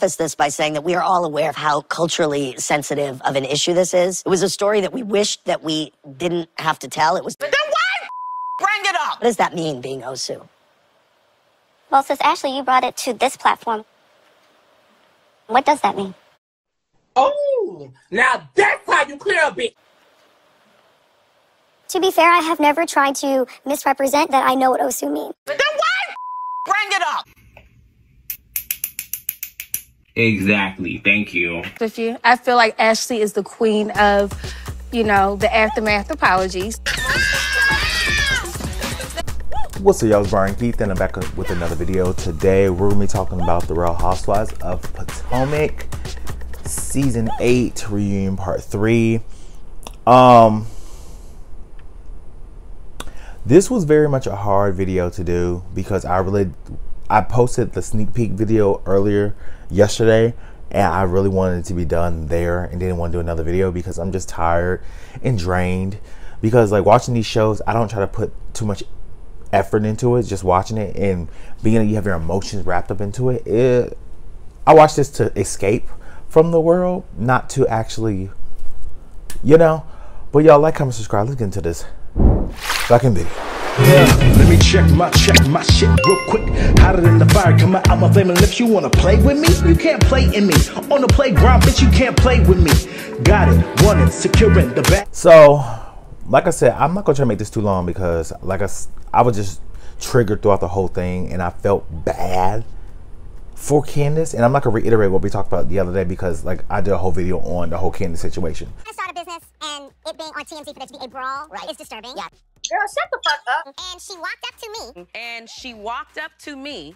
preface this by saying that we are all aware of how culturally sensitive of an issue this is. It was a story that we wished that we didn't have to tell. It was. Then why bring it up? What does that mean, being Osu? Well, Sis Ashley, you brought it to this platform. What does that mean? Oh, now that's how you clear a bitch. To be fair, I have never tried to misrepresent that I know what Osu means. Then why bring it up? Exactly. Thank you. With you, I feel like Ashley is the queen of, you know, the aftermath apologies. What's up, y'all? It's Brian Keith, and I'm back with another video. Today, we're going to be talking about the Real Housewives of Potomac, Season 8, Reunion Part 3. This was very much a hard video to do because I posted the sneak peek video earlier yesterday, and I really wanted it to be done there and didn't want to do another video because I'm just tired and drained. Because like watching these shows, I don't try to put too much effort into it, just watching it and being that you have your emotions wrapped up into it. I watch this to escape from the world, not to actually, you know. But y'all, like, comment, subscribe. Let's get into this fucking video. Yeah, let me check my shit real quick. Hotter than the fire coming out my flaming lips. You wanna play with me? You can't play in me. On the playground, bitch, you can't play with me. Got it, want it, securing the back. So, like I said, I'm not gonna try to make this too long because, like I was just triggered throughout the whole thing, and I felt bad for Candace. And I'm not gonna reiterate what we talked about the other day because, like, I did a whole video on the whole Candace situation. I started a business, and it being on TMZ for there to be a brawl is disturbing. Yeah. Girl, shut the fuck up. And she walked up to me. And she walked up to me.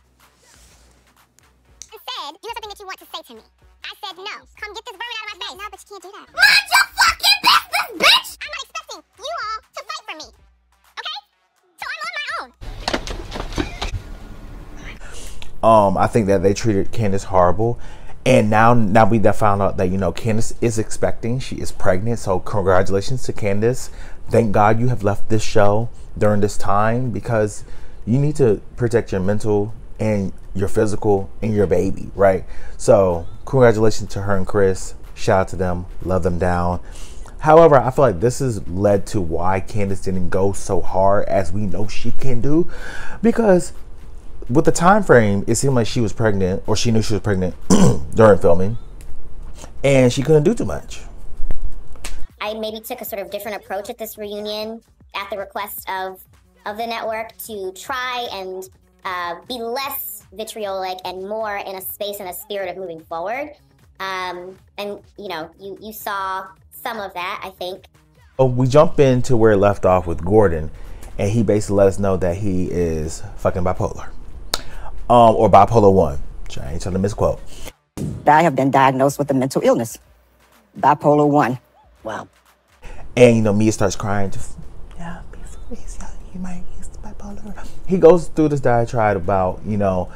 And said, you have something that you want to say to me. I said, no. Come get this vermin out of my face. No, but you can't do that. Mind your fucking business, bitch! I'm not expecting you all to fight for me. Okay? So I'm on my own. I think that they treated Candace horrible. And now we found out that, you know, Candace is expecting. She is pregnant. So congratulations to Candace. Thank God you have left this show during this time because you need to protect your mental and your physical and your baby, right? So congratulations to her and Chris. Shout out to them. Love them down. However, I feel like this has led to why Candace didn't go so hard as we know she can do, because with the time frame, it seemed like she was pregnant, or she knew she was pregnant during filming, and she couldn't do too much. I maybe took a sort of different approach at this reunion at the request of the network to try and be less vitriolic and more in a space and a spirit of moving forward. And, you know, you saw some of that, I think. We jump into where it left off with Gordon, and he basically let us know that he is fucking bipolar. Or bipolar 1. I ain't trying to misquote. I have been diagnosed with a mental illness. Bipolar 1. Wow. And, you know, Mia starts crying. Just, yeah, please, he might be bipolar. He goes through this diatribe about, you know,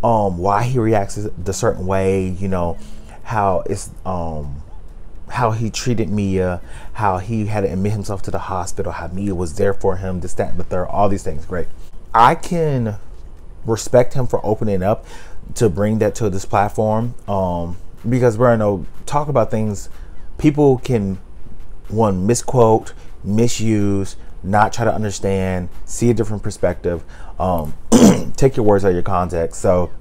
why he reacts the certain way, you know, how it's, how he treated Mia, how he had to admit himself to the hospital, how Mia was there for him, this, that, and the third, all these things. Great. I can respect him for opening up to bring that to this platform, because we're going to talk about things people can, one, misquote, misuse, not try to understand, see a different perspective, take your words out of your context. So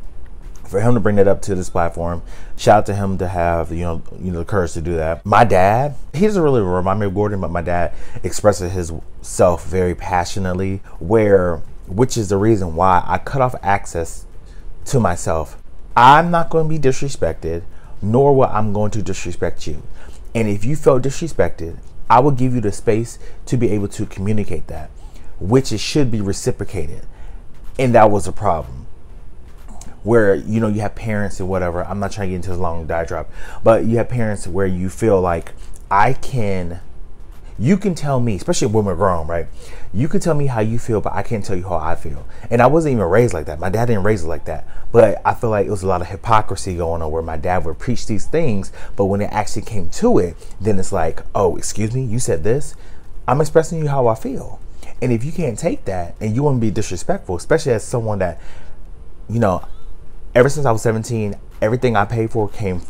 for him to bring that up to this platform, shout out to him to have you know the courage to do that. My dad, he doesn't really remind me of Gordon, but my dad expresses himself very passionately, which is the reason why I cut off access to myself. I'm not going to be disrespected, nor will I'm going to disrespect you. And if you felt disrespected, I will give you the space to be able to communicate that, which it should be reciprocated. And that was a problem. Where, you know, you have parents and whatever. I'm not trying to get into this long diatribe, but you have parents where you feel like you can tell me, especially when we're grown, right? You can tell me how you feel, but I can't tell you how I feel. And I wasn't even raised like that. My dad didn't raise us like that. But I feel like it was a lot of hypocrisy going on where my dad would preach these things, but when it actually came to it, then it's like, oh, excuse me, you said this? I'm expressing you how I feel. And if you can't take that and you want to be disrespectful, especially as someone that, you know, Ever since I was 17, everything I paid for came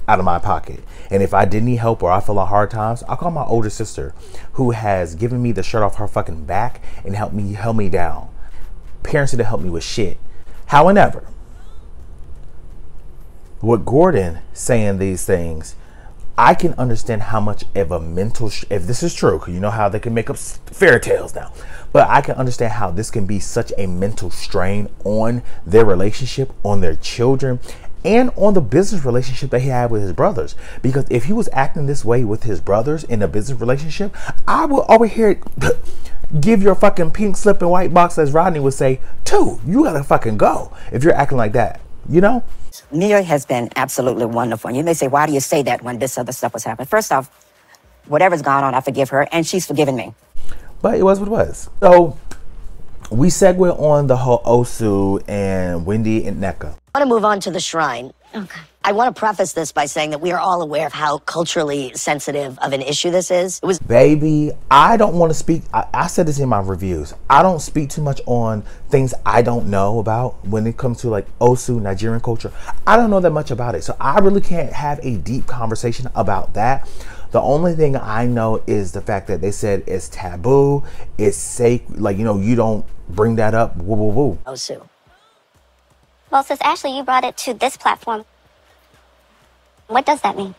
out of my pocket. And if I did need help or I fell on hard times, I call my older sister, who has given me the shirt off her fucking back and held me down. Parents didn't help me with shit. However, with Gordon saying these things, I can understand how much of a mental, if this is true, because you know how they can make up fairy tales now, but I can understand how this can be such a mental strain on their relationship, on their children, and on the business relationship that he had with his brothers. Because if he was acting this way with his brothers in a business relationship, I will over here give your fucking pink slip and white box, as Rodney would say, too. You gotta fucking go if you're acting like that, you know? Mia has been absolutely wonderful. And you may say, why do you say that when this other stuff was happening? First off, whatever's gone on, I forgive her, and she's forgiven me. But it was what it was. So we segue on the whole Osu and Wendy and NECA. I want to move on to the shrine. Okay. I want to preface this by saying that we are all aware of how culturally sensitive of an issue this is. It was, baby, I don't want to speak. I said this in my reviews. I don't speak too much on things I don't know about when it comes to like Osu, Nigerian culture. I don't know that much about it. So I really can't have a deep conversation about that. The only thing I know is the fact that they said it's taboo, it's sacred, like, you know, you don't bring that up, woo, woo, woo. Osu. Well, Sis Ashley, you brought it to this platform. What does that mean?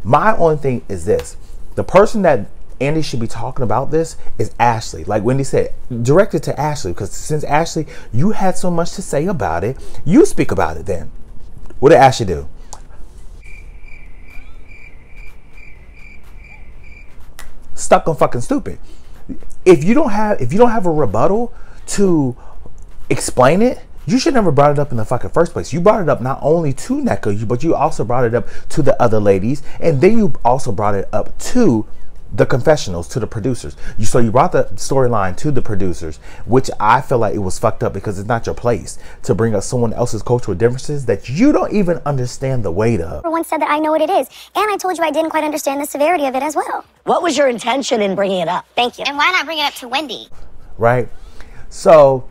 My only thing is this. The person that Andy should be talking about this is Ashley. Like Wendy said, direct it to Ashley, because since Ashley, you had so much to say about it, you speak about it then. What did Ashley do? Stuck on fucking stupid. If you don't have a rebuttal to explain it, you should never brought it up in the fucking first place. You brought it up not only to NECA, but you also brought it up to the other ladies, and then you also brought it up to the confessionals, to the producers. So you brought the storyline to the producers, which I feel like it was fucked up, because it's not your place to bring up someone else's cultural differences that you don't even understand the weight of. Everyone said that I know what it is, and I told you I didn't quite understand the severity of it as well. What was your intention in bringing it up? Thank you. And why not bring it up to Wendy? Right? So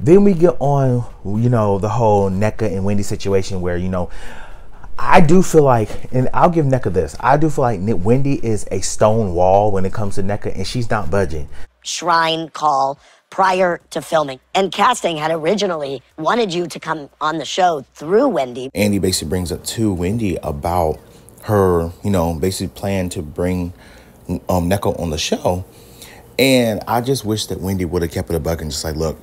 then we get on, you know, the whole NECA and Wendy situation where, you know, I do feel like, and I'll give NECA this, I do feel like Wendy is a stone wall when it comes to NECA, and she's not budging. Shrine call prior to filming, and casting had originally wanted you to come on the show through Wendy. Andy basically brings up to Wendy about her, you know, basically plan to bring NECA on the show. And I just wish that Wendy would have kept it a buck and just like, look,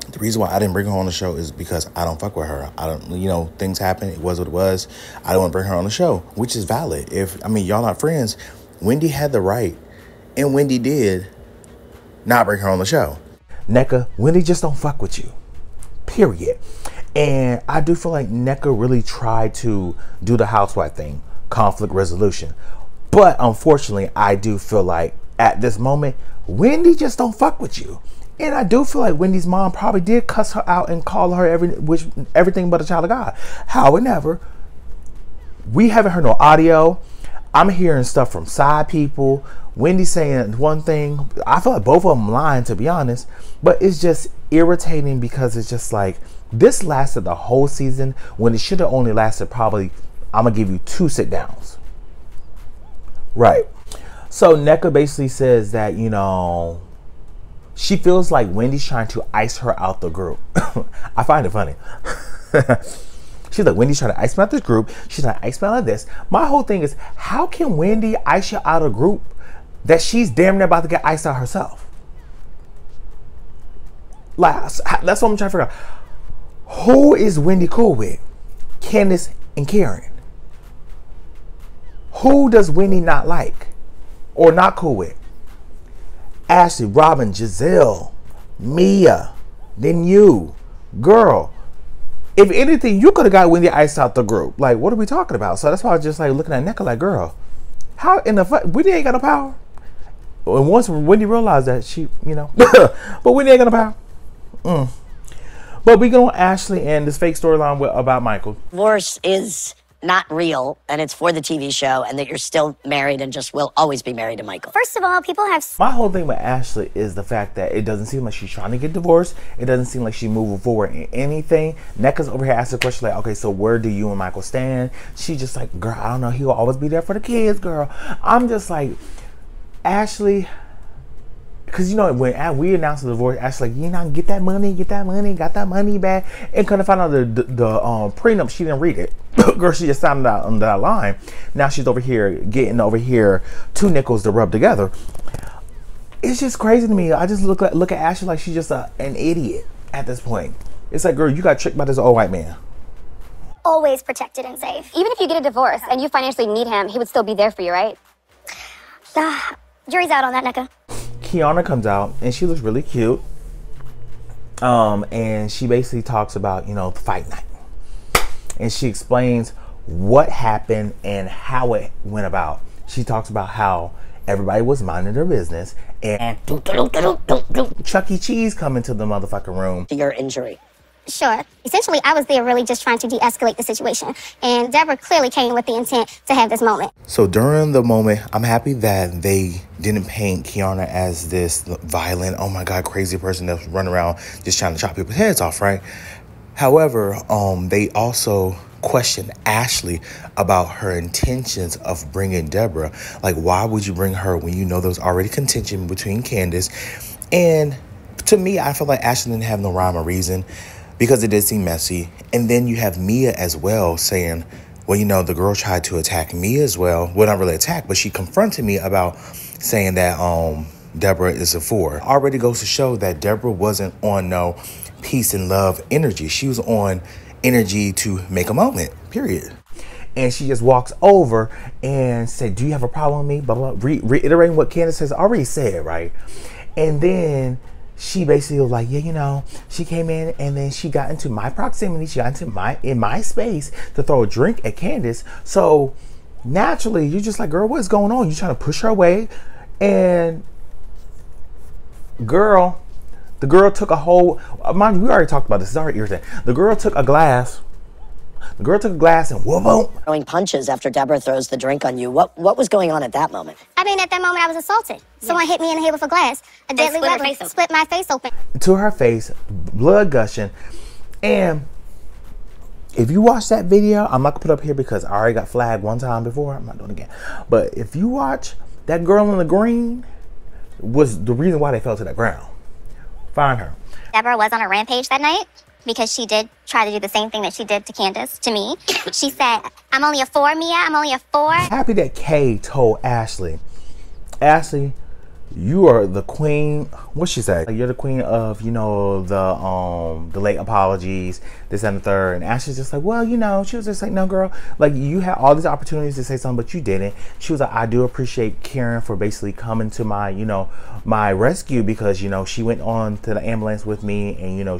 the reason why I didn't bring her on the show is because I don't fuck with her. I don't, you know, things happen. It was what it was. I don't want to bring her on the show, which is valid. If, I mean, y'all not friends, Wendy had the right, and Wendy did not bring her on the show. NECA, Wendy just don't fuck with you, period. And I do feel like NECA really tried to do the housewife thing, conflict resolution. But unfortunately, I do feel like at this moment, Wendy just don't fuck with you. And I do feel like Wendy's mom probably did cuss her out and call her everything but a child of God. However, we haven't heard no audio. I'm hearing stuff from side people. Wendy saying one thing. I feel like both of them lying, to be honest. But it's just irritating, because it's just like, this lasted the whole season when it should have only lasted probably, I'm going to give you 2 sit downs. Right. So NECA basically says that, you know, she feels like Wendy's trying to ice her out the group. I find it funny. She's like, Wendy's trying to ice me out this group. She's trying to ice me out of this. My whole thing is, how can Wendy ice you out of a group that she's damn near about to get iced out herself? Like, that's what I'm trying to figure out. Who is Wendy cool with? Candace and Karen. Who does Wendy not like or not cool with? Ashley, Robin, Giselle, Mia, then you. Girl, if anything, you could have got Wendy iced out the group. Like, what are we talking about? So that's why I was just like looking at NECA like, girl, how in the fuck? Wendy ain't got no power. And once Wendy realized that, she, you know, but Wendy ain't got no power. But we go on Ashley and this fake storyline about Michael. Divorce is not real and it's for the TV show and that you're still married and just will always be married to Michael? First of all, people have... My whole thing with Ashley is the fact that it doesn't seem like she's trying to get divorced. It doesn't seem like she's moving forward in anything. Nneka's over here asking the question like, okay, so where do you and Michael stand? She's just like, girl, I don't know. He'll always be there for the kids, girl. I'm just like, Ashley... Because, you know, when we announced the divorce, Ashley like, you know, get that money, got that money back. And couldn't find out the prenup, she didn't read it. Girl, she just signed it out on that line. Now she's over here getting two nickels to rub together. It's just crazy to me. I just look at Ashley like she's just an idiot at this point. It's like, girl, you got tricked by this old white man. Always protected and safe. Even if you get a divorce and you financially need him, he would still be there for you, right? Jury's out on that, Nneka. Kiana comes out and she looks really cute. And she basically talks about, you know, the fight night. And she explains what happened and how it went about. She talks about how everybody was minding their business and Chuck E. Cheese come into the motherfucking room. To your injury. Sure. Essentially, I was there really just trying to de-escalate the situation. And Deborah clearly came with the intent to have this moment. So during the moment, I'm happy that they didn't paint Kiana as this violent, oh my God, crazy person that's running around just trying to chop people's heads off, right? However, they also questioned Ashley about her intentions of bringing Deborah. Like, why would you bring her when you know there's already contention between Candace? And to me, I feel like Ashley didn't have no rhyme or reason, because it did seem messy. And then you have Mia as well saying, well, you know, the girl tried to attack me as well. Well, not really attack, but she confronted me about saying that Deborah is a 4. Already goes to show that Deborah wasn't on no peace and love energy. She was on energy to make a moment, period. And she just walks over and said, do you have a problem with me? Blah, blah, reiterating what Candace has already said, right? And then she basically was like, yeah, you know, she came in and then she got into my proximity. She got into in my space to throw a drink at Candace. So naturally, you're just like, girl, what's going on? You're trying to push her away. And girl, the girl took a whole, mind you, we already talked about this. It's already irritating. The girl took a glass and whoop, throwing punches after Deborah throws the drink on you. What was going on at that moment? I mean, at that moment, I was assaulted. Someone hit me in the head with a glass. A deadly weapon split my face open. To her face, blood gushing. And if you watch that video, I'm not gonna put it up here because I already got flagged one time before. I'm not doing it again. But if you watch, that girl in the green was the reason why they fell to the ground. Find her. Deborah was on a rampage that night, because she did try to do the same thing that she did to Candace, to me. She said, I'm only a 4, Mia. I'm only a 4. Happy that Kay told Ashley, you are the queen. What'd she say? You're the queen of, you know, the late apologies, this and the third. And Ashley's just like, well, you know, she was just like, no, girl, like, you had all these opportunities to say something, but you didn't. She was like, I do appreciate Karen for basically coming to my, you know, my rescue, because, you know, she went on to the ambulance with me, and, you know,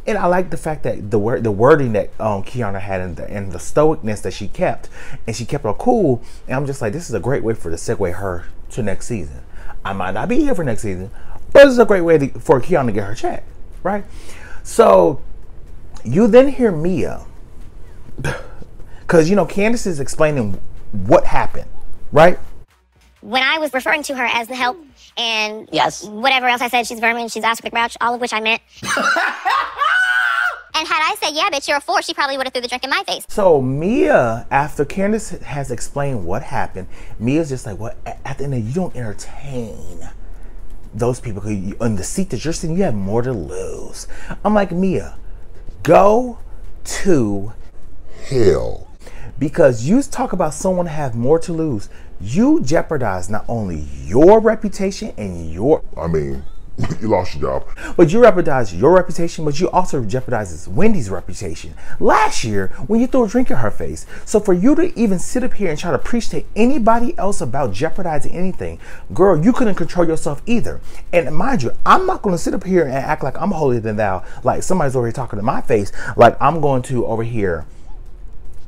and I like the fact that the wording that Kiana had and the stoicness that she kept, and she kept her cool. And I'm just like, this is a great way to segue her to next season. I might not be here for next season, but it's a great way for Kiana to get her check, right? So you then hear Mia, because, you know, Candace is explaining what happened, right? When I was referring to her as the help and yes, whatever else I said, she's vermin, she's Oscar McGrouch, all of which I meant. And had I said, yeah, bitch, you're a 4, she probably would have threw the drink in my face. So Mia, after Candace has explained what happened, Mia's just like, what? At the end of the day, you don't entertain those people, because in the seat that you're sitting, you have more to lose. I'm like, Mia, go to hell. Because you talk about someone have more to lose. You jeopardize not only your reputation and you lost your job. But you jeopardize your reputation, but you also jeopardizes Wendy's reputation. Last year, when you threw a drink in her face. So for you to even sit up here and try to preach to anybody else about jeopardizing anything, girl, you couldn't control yourself either. And mind you, I'm not going to sit up here and act like I'm holier than thou, like somebody's over here talking to my face, like I'm going to over here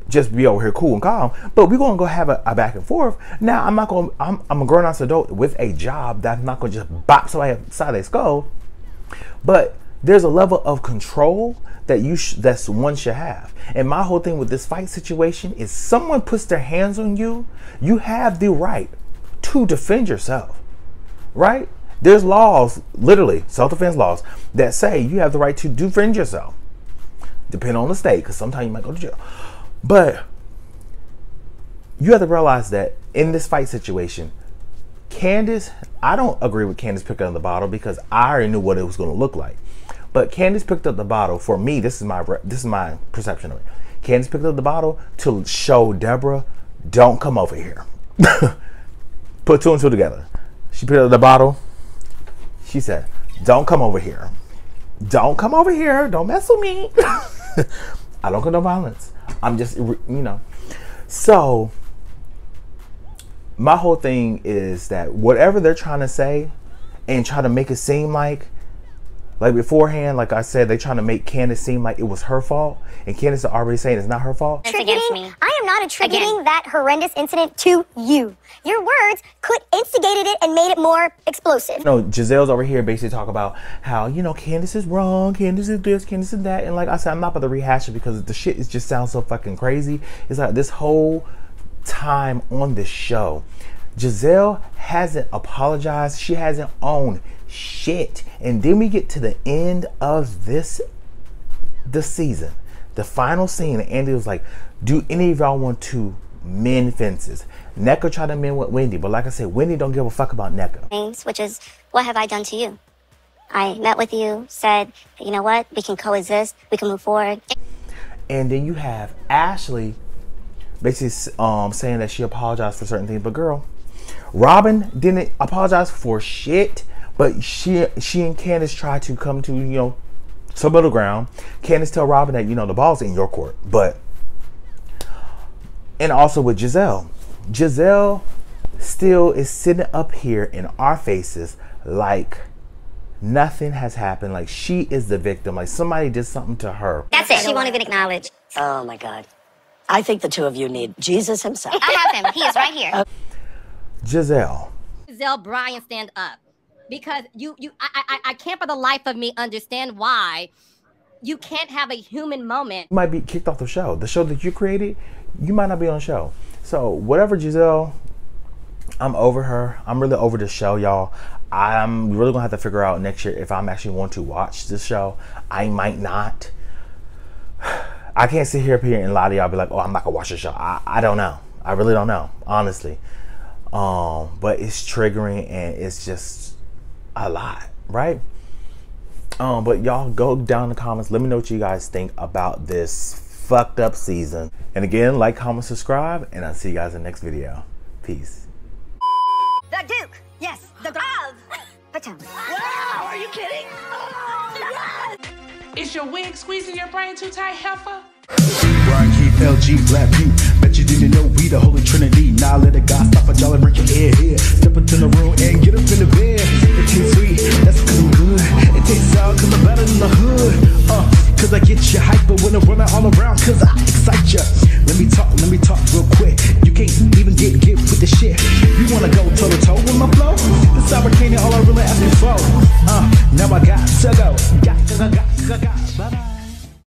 just be over here cool and calm, but we're gonna go have a back and forth. Now I'm a grown-ass adult with a job that I'm not gonna just bop somebody upside their skull. But there's a level of control that that's one should have. And my whole thing with this fight situation is, someone puts their hands on you, you have the right to defend yourself, right? There's laws, literally self-defense laws, that say you have the right to defend yourself, depending on the state, because sometimes you might go to jail. But you have to realize that in this fight situation, Candace, I don't agree with Candace picking up the bottle, because I already knew what it was going to look like. But Candace picked up the bottle, for me, this is my perception of it. Candace picked up the bottle to show Deborah, don't come over here. Put two and two together. She picked up the bottle. She said, don't come over here. Don't come over here. Don't mess with me. I don't condone violence. I'm just, you know. So my whole thing is that whatever they're trying to say and try to make it seem like beforehand, like I said, they're trying to make Candace seem like it was her fault, and Candace is already saying it's not her fault. It's against me. I am not attributing that horrendous incident to you. Your words could instigated it and made it more explosive. No, Giselle's over here basically talk about how, you know, Candace is wrong, Candace is this, Candace is that, and like I said, I'm not about to rehash it because the shit just sounds so fucking crazy. It's like this whole time on this show, Giselle hasn't apologized. She hasn't owned shit. And then we get to the end of the season, the final scene, and Andy was like, do any of y'all want to mend fences? Nneka tried to mend with Wendy, but like I said, Wendy don't give a fuck about Nneka. Which is, what have I done to you? I met with you, said, you know what, we can coexist, we can move forward. And then you have Ashley basically saying that she apologized for certain things, but girl, Robin didn't apologize for shit. But she and Candace tried to come to, you know, some middle ground. Candace tell Robin that, you know, the ball's in your court. And also with Giselle. Giselle still is sitting up here in our faces like nothing has happened. Like she is the victim. Like somebody did something to her. That's it. She won't even acknowledge. Oh my God. I think the two of you need Jesus himself. I have him. He is right here. Giselle. Giselle Bryan, stand up. Because I can't for the life of me understand why you can't have a human moment. You might be kicked off the show. The show that you created, you might not be on the show. So whatever, Giselle, I'm over her. I'm really over the show, y'all. I'm really gonna have to figure out next year if I'm actually want to watch this show. I might not. I can't sit here and lie to y'all, be like, oh, I'm not gonna watch the show. I don't know. I really don't know, honestly. But it's triggering and it's just a lot, right? But y'all go down in the comments, let me know what you guys think about this fucked up season. And again, like, comment, subscribe, and I'll see you guys in the next video. Peace. The Duke, yes, the of Potomac. Wow, are you kidding? Oh, yes! Is your wig squeezing your brain too tight, heifer? Brian Keith, LG, Black Butte. Bet you didn't know we the Holy Trinity. Now let a guy stop a jolly, break your ear here. Step into the room and get up in the bed. It tastes sweet, that's cause I'm good. It tastes sour cause I'm better than the hood. Cause I get you hyper when I'm running all around, cause I excite ya. Let me talk real quick. You can't even get with the shit. You wanna go toe to toe with my flow? This American all